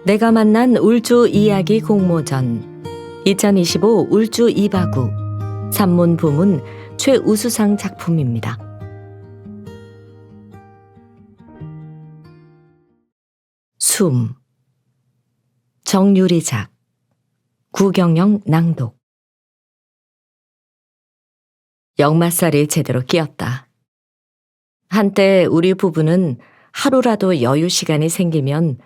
내가 만난 울주 이야기 공모전 2025 울주 이바구 산문 부문 최우수상 작품입니다. 숨 정유리작 구경영 낭독. 역마살이 제대로 끼었다. 한때 우리 부부는 하루라도 여유 시간이 생기면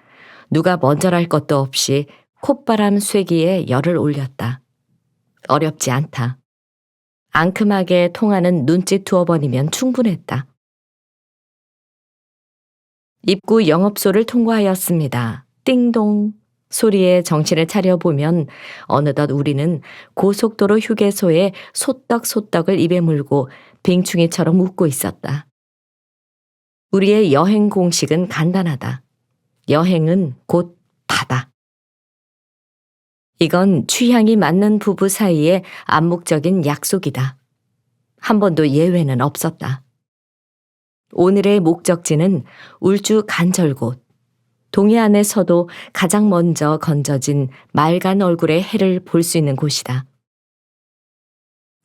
누가 먼저랄 것도 없이 콧바람 쐬기에 열을 올렸다. 어렵지 않다. 앙큼하게 통하는 눈짓 2번이면 충분했다. 입구 영업소를 통과하였습니다. 띵동 소리에 정신을 차려보면 어느덧 우리는 고속도로 휴게소에 소떡소떡을 입에 물고 빙충이처럼 웃고 있었다. 우리의 여행 공식은 간단하다. 여행은 곧 바다. 이건 취향이 맞는 부부 사이의 암묵적인 약속이다. 한 번도 예외는 없었다. 오늘의 목적지는 울주 간절곶. 동해안에서도 가장 먼저 건져진 맑은 얼굴의 해를 볼 수 있는 곳이다.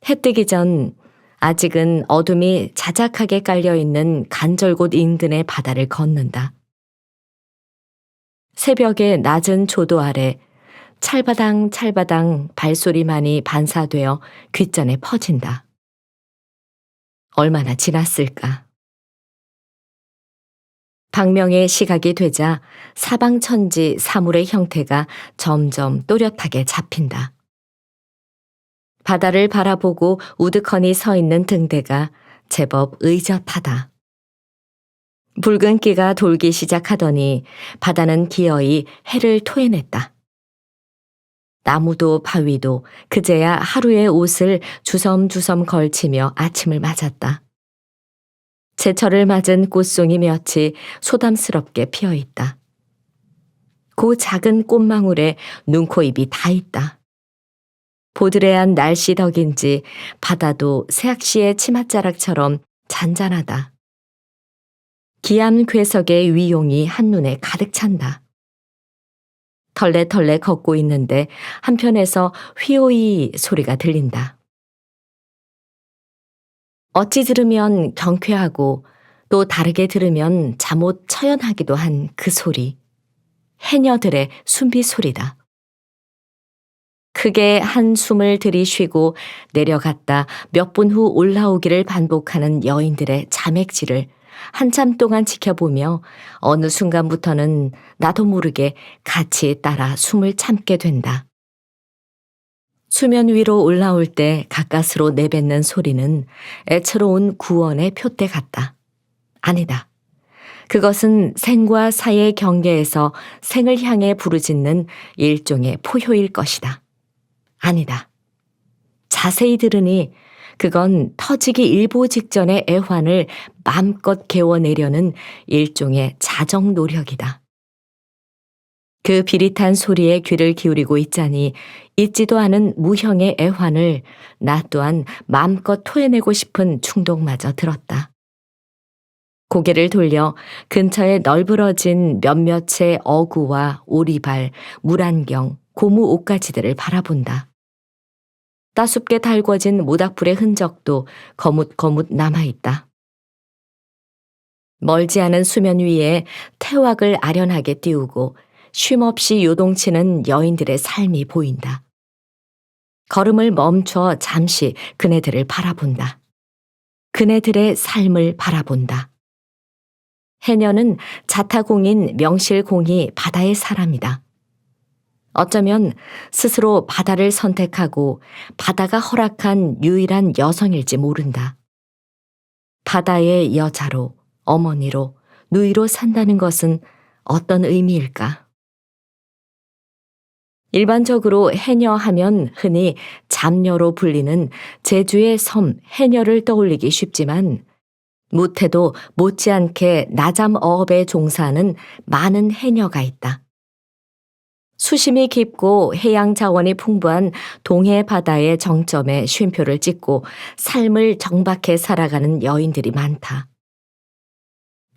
해 뜨기 전 아직은 어둠이 자작하게 깔려있는 간절곶 인근의 바다를 걷는다. 새벽의 낮은 조도 아래 찰바당 찰바당 발소리만이 반사되어 귓전에 퍼진다. 얼마나 지났을까. 방명의 시각이 되자 사방천지 사물의 형태가 점점 또렷하게 잡힌다. 바다를 바라보고 우두커니 서 있는 등대가 제법 의젓하다. 붉은 끼가 돌기 시작하더니 바다는 기어이 해를 토해냈다. 나무도 바위도 그제야 하루의 옷을 주섬주섬 걸치며 아침을 맞았다. 제철을 맞은 꽃송이 몇이 소담스럽게 피어있다. 그 작은 꽃망울에 눈코입이 다 있다. 보드레한 날씨 덕인지 바다도 새학시의 치맛자락처럼 잔잔하다. 기암 괴석의 위용이 한눈에 가득 찬다. 털레털레 걷고 있는데 한편에서 휘오이 소리가 들린다. 어찌 들으면 경쾌하고 또 다르게 들으면 잠옷 처연하기도 한 그 소리. 해녀들의 숨비 소리다. 크게 한숨을 들이쉬고 내려갔다 몇 분 후 올라오기를 반복하는 여인들의 자맥질을 한참 동안 지켜보며 어느 순간부터는 나도 모르게 같이 따라 숨을 참게 된다. 수면 위로 올라올 때 가까스로 내뱉는 소리는 애처로운 구원의 표대 같다. 아니다. 그것은 생과 사의 경계에서 생을 향해 부르짖는 일종의 포효일 것이다. 아니다. 자세히 들으니 그건 터지기 일보 직전의 애환을 마음껏 개워내려는 일종의 자정 노력이다. 그 비릿한 소리에 귀를 기울이고 있자니 잊지도 않은 무형의 애환을 나 또한 마음껏 토해내고 싶은 충동마저 들었다. 고개를 돌려 근처에 널브러진 몇몇의 어구와 오리발, 물안경, 고무 옷가지들을 바라본다. 따숩게 달궈진 모닥불의 흔적도 거뭇거뭇 남아있다. 멀지 않은 수면 위에 태왁을 아련하게 띄우고 쉼없이 요동치는 여인들의 삶이 보인다. 걸음을 멈춰 잠시 그네들을 바라본다. 그네들의 삶을 바라본다. 해녀는 자타공인 명실공히 바다의 사람이다. 어쩌면 스스로 바다를 선택하고 바다가 허락한 유일한 여성일지 모른다. 바다의 여자로, 어머니로, 누이로 산다는 것은 어떤 의미일까? 일반적으로 해녀 하면 흔히 잡녀로 불리는 제주의 섬 해녀를 떠올리기 쉽지만 무태도 못지않게 나잠어업에 종사하는 많은 해녀가 있다. 수심이 깊고 해양 자원이 풍부한 동해 바다의 정점에 쉼표를 찍고 삶을 정박해 살아가는 여인들이 많다.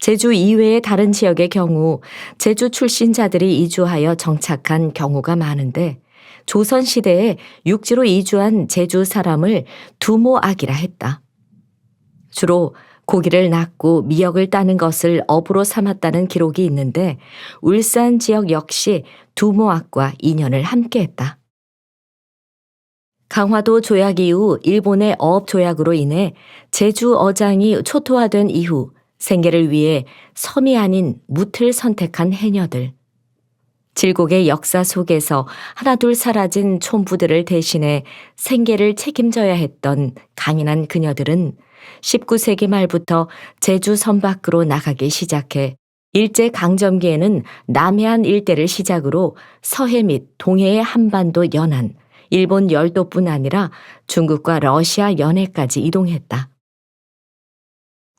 제주 이외의 다른 지역의 경우 제주 출신자들이 이주하여 정착한 경우가 많은데 조선시대에 육지로 이주한 제주 사람을 두모악이라 했다. 주로 고기를 낚고 미역을 따는 것을 업으로 삼았다는 기록이 있는데 울산 지역 역시 두모악과 인연을 함께했다. 강화도 조약 이후 일본의 어업 조약으로 인해 제주 어장이 초토화된 이후 생계를 위해 섬이 아닌 무틀 선택한 해녀들. 질곡의 역사 속에서 하나둘 사라진 촌부들을 대신해 생계를 책임져야 했던 강인한 그녀들은 19세기 말부터 제주 섬 밖으로 나가기 시작해 일제강점기에는 남해안 일대를 시작으로 서해 및 동해의 한반도 연안, 일본 열도뿐 아니라 중국과 러시아 연해까지 이동했다.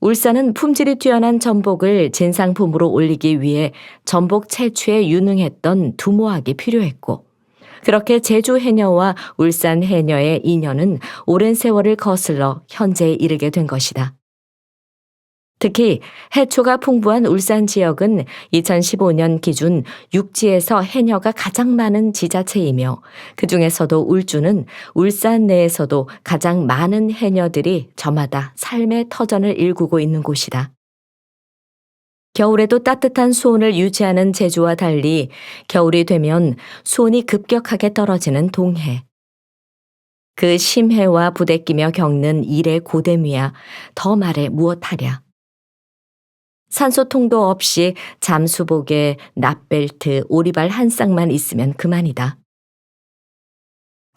울산은 품질이 뛰어난 전복을 진상품으로 올리기 위해 전복 채취에 유능했던 두모학이 필요했고 그렇게 제주 해녀와 울산 해녀의 인연은 오랜 세월을 거슬러 현재에 이르게 된 것이다. 특히 해초가 풍부한 울산 지역은 2015년 기준 육지에서 해녀가 가장 많은 지자체이며 그중에서도 울주는 울산 내에서도 가장 많은 해녀들이 저마다 삶의 터전을 일구고 있는 곳이다. 겨울에도 따뜻한 수온을 유지하는 제주와 달리 겨울이 되면 수온이 급격하게 떨어지는 동해. 그 심해와 부대끼며 겪는 일의 고됨이야 더 말해 무엇하랴. 산소통도 없이 잠수복에 납벨트, 오리발 한 쌍만 있으면 그만이다.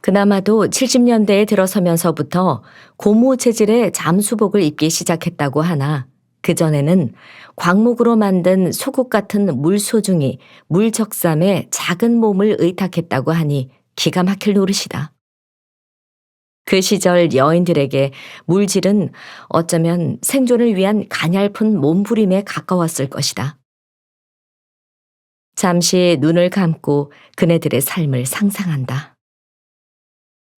그나마도 70년대에 들어서면서부터 고무 재질의 잠수복을 입기 시작했다고 하나 그전에는 광목으로 만든 소국 같은 물소중이 물적삼에 작은 몸을 의탁했다고 하니 기가 막힐 노릇이다. 그 시절 여인들에게 물질은 어쩌면 생존을 위한 가냘픈 몸부림에 가까웠을 것이다. 잠시 눈을 감고 그네들의 삶을 상상한다.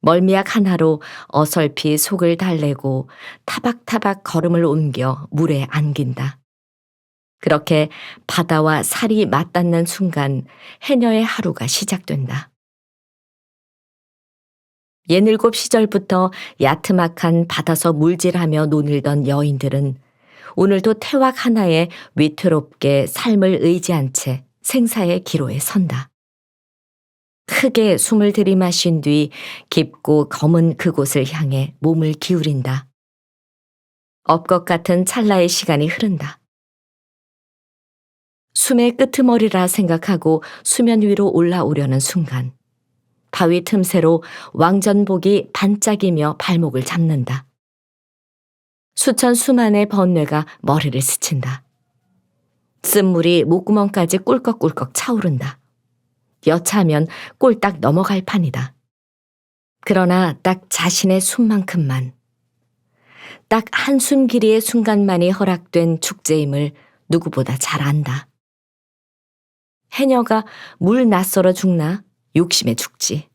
멀미약 하나로 어설피 속을 달래고 타박타박 걸음을 옮겨 물에 안긴다. 그렇게 바다와 살이 맞닿는 순간 해녀의 하루가 시작된다. 옛일곱 시절부터 야트막한 바다서 물질하며 논일던 여인들은 오늘도 태왁 하나에 위태롭게 삶을 의지한 채 생사의 기로에 선다. 크게 숨을 들이마신 뒤 깊고 검은 그곳을 향해 몸을 기울인다. 엎것 같은 찰나의 시간이 흐른다. 숨의 끄트머리라 생각하고 수면 위로 올라오려는 순간 바위 틈새로 왕전복이 반짝이며 발목을 잡는다. 수천 수만의 번뇌가 머리를 스친다. 쓴물이 목구멍까지 꿀꺽꿀꺽 차오른다. 여차하면 꼴딱 넘어갈 판이다. 그러나 딱 자신의 숨만큼만, 딱 한숨 길이의 순간만이 허락된 축제임을 누구보다 잘 안다. 해녀가 물 낯설어 죽나 욕심에 죽지.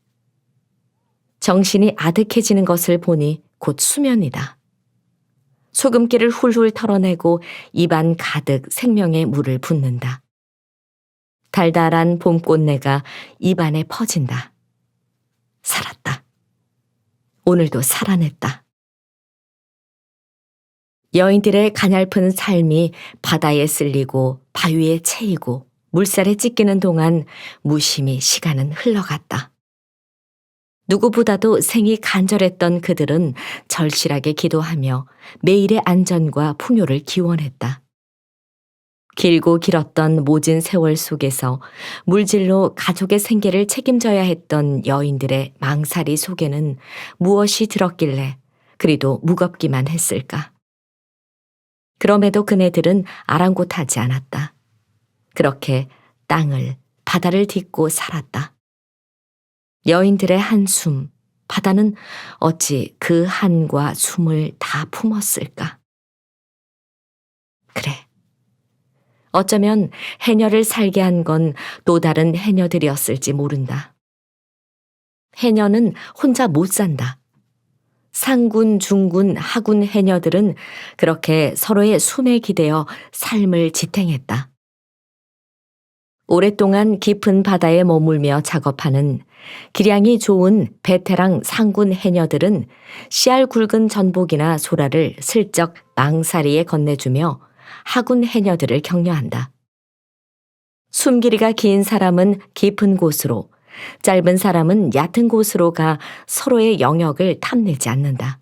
정신이 아득해지는 것을 보니 곧 수면이다. 소금기를 훌훌 털어내고 입안 가득 생명의 물을 붓는다. 달달한 봄꽃내가 입안에 퍼진다. 살았다. 오늘도 살아냈다. 여인들의 가냘픈 삶이 바다에 쓸리고 바위에 채이고 물살에 찢기는 동안 무심히 시간은 흘러갔다. 누구보다도 생이 간절했던 그들은 절실하게 기도하며 매일의 안전과 풍요를 기원했다. 길고 길었던 모진 세월 속에서 물질로 가족의 생계를 책임져야 했던 여인들의 망사리 속에는 무엇이 들었길래 그리도 무겁기만 했을까? 그럼에도 그네들은 아랑곳하지 않았다. 그렇게 땅을, 바다를 딛고 살았다. 여인들의 한숨, 바다는 어찌 그 한과 숨을 다 품었을까? 그래. 어쩌면 해녀를 살게 한 건 또 다른 해녀들이었을지 모른다. 해녀는 혼자 못 산다. 상군, 중군, 하군 해녀들은 그렇게 서로의 숨에 기대어 삶을 지탱했다. 오랫동안 깊은 바다에 머물며 작업하는 기량이 좋은 베테랑 상군 해녀들은 씨알 굵은 전복이나 소라를 슬쩍 망사리에 건네주며 하군 해녀들을 격려한다. 숨길이가 긴 사람은 깊은 곳으로, 짧은 사람은 얕은 곳으로 가 서로의 영역을 탐내지 않는다.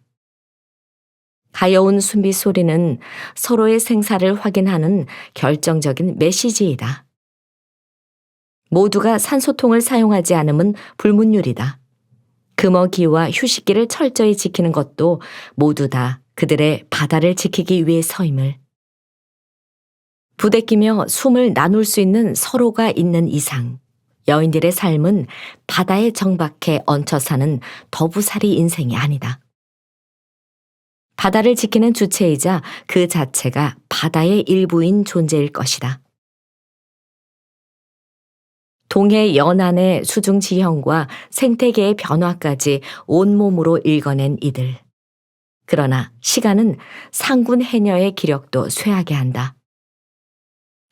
가여운 숨비 소리는 서로의 생사를 확인하는 결정적인 메시지이다. 모두가 산소통을 사용하지 않음은 불문율이다. 금어기와 휴식기를 철저히 지키는 것도 모두 다 그들의 바다를 지키기 위해서임을. 부대끼며 숨을 나눌 수 있는 서로가 있는 이상 여인들의 삶은 바다에 정박해 얹혀 사는 더부살이 인생이 아니다. 바다를 지키는 주체이자 그 자체가 바다의 일부인 존재일 것이다. 동해 연안의 수중 지형과 생태계의 변화까지 온몸으로 읽어낸 이들. 그러나 시간은 상군 해녀의 기력도 쇠하게 한다.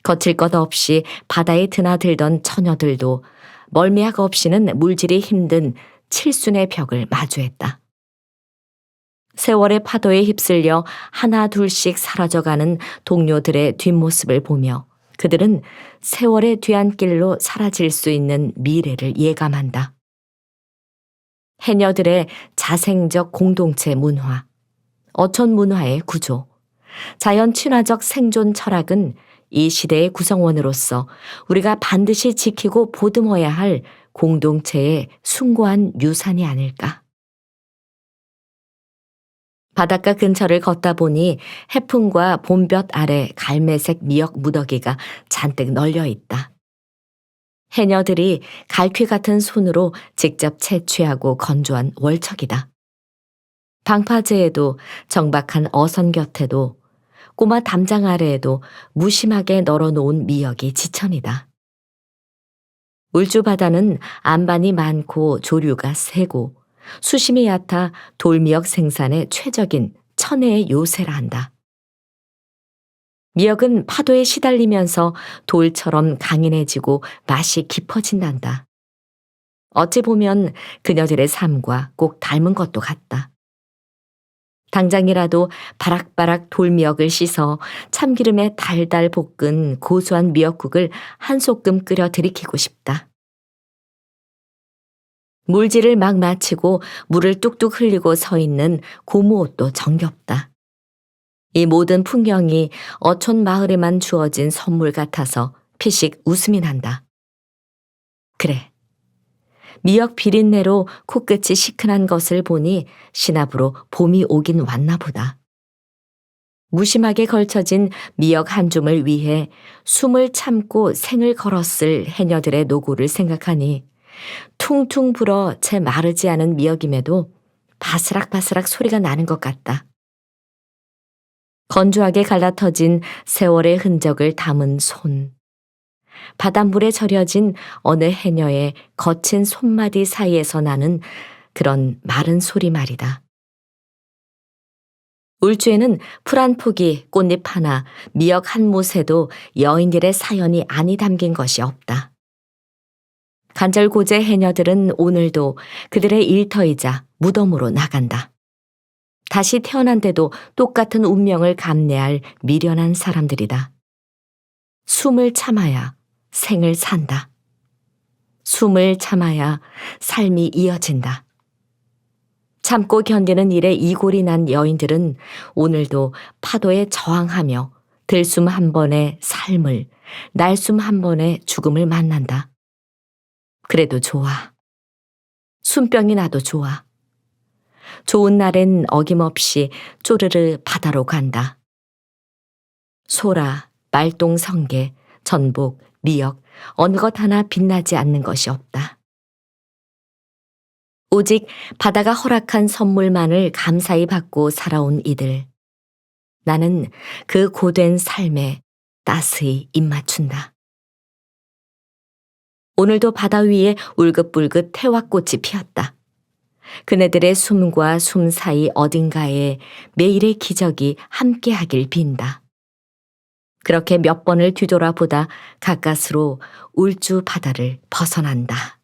거칠 것 없이 바다에 드나들던 처녀들도 멀미약 없이는 물질이 힘든 칠순의 벽을 마주했다. 세월의 파도에 휩쓸려 하나 둘씩 사라져가는 동료들의 뒷모습을 보며 그들은 세월의 뒤안길로 사라질 수 있는 미래를 예감한다. 해녀들의 자생적 공동체 문화, 어촌 문화의 구조, 자연 친화적 생존 철학은 이 시대의 구성원으로서 우리가 반드시 지키고 보듬어야 할 공동체의 숭고한 유산이 아닐까. 바닷가 근처를 걷다 보니 해풍과 봄볕 아래 갈매색 미역 무더기가 잔뜩 널려 있다. 해녀들이 갈퀴 같은 손으로 직접 채취하고 건조한 월척이다. 방파제에도 정박한 어선 곁에도 꼬마 담장 아래에도 무심하게 널어놓은 미역이 지천이다. 울주바다는 안반이 많고 조류가 세고 수심이 얕아 돌미역 생산의 최적인 천혜의 요새라 한다. 미역은 파도에 시달리면서 돌처럼 강인해지고 맛이 깊어진단다. 어찌 보면 그녀들의 삶과 꼭 닮은 것도 같다. 당장이라도 바락바락 돌미역을 씻어 참기름에 달달 볶은 고소한 미역국을 한 소끔 끓여 들이키고 싶다. 물질을 막 마치고 물을 뚝뚝 흘리고 서 있는 고무옷도 정겹다. 이 모든 풍경이 어촌 마을에만 주어진 선물 같아서 피식 웃음이 난다. 그래, 미역 비린내로 코끝이 시큰한 것을 보니 신압으로 봄이 오긴 왔나 보다. 무심하게 걸쳐진 미역 한 줌을 위해 숨을 참고 생을 걸었을 해녀들의 노고를 생각하니 퉁퉁 불어 채 마르지 않은 미역임에도 바스락바스락 소리가 나는 것 같다. 건조하게 갈라터진 세월의 흔적을 담은 손. 바닷물에 절여진 어느 해녀의 거친 손마디 사이에서 나는 그런 마른 소리 말이다. 울주에는 풀 한 포기, 꽃잎 하나, 미역 한 못에도 여인들의 사연이 아니 담긴 것이 없다. 간절고제 해녀들은 오늘도 그들의 일터이자 무덤으로 나간다. 다시 태어난데도 똑같은 운명을 감내할 미련한 사람들이다. 숨을 참아야 생을 산다. 숨을 참아야 삶이 이어진다. 참고 견디는 일에 이골이 난 여인들은 오늘도 파도에 저항하며 들숨 한 번의 삶을, 날숨 한 번의 죽음을 만난다. 그래도 좋아. 숨병이 나도 좋아. 좋은 날엔 어김없이 쪼르르 바다로 간다. 소라, 말똥 성게, 전복, 미역, 어느 것 하나 빛나지 않는 것이 없다. 오직 바다가 허락한 선물만을 감사히 받고 살아온 이들. 나는 그 고된 삶에 따스히 입맞춘다. 오늘도 바다 위에 울긋불긋 태화꽃이 피었다. 그네들의 숨과 숨 사이 어딘가에 매일의 기적이 함께하길 빈다. 그렇게 몇 번을 뒤돌아보다 가까스로 울주 바다를 벗어난다.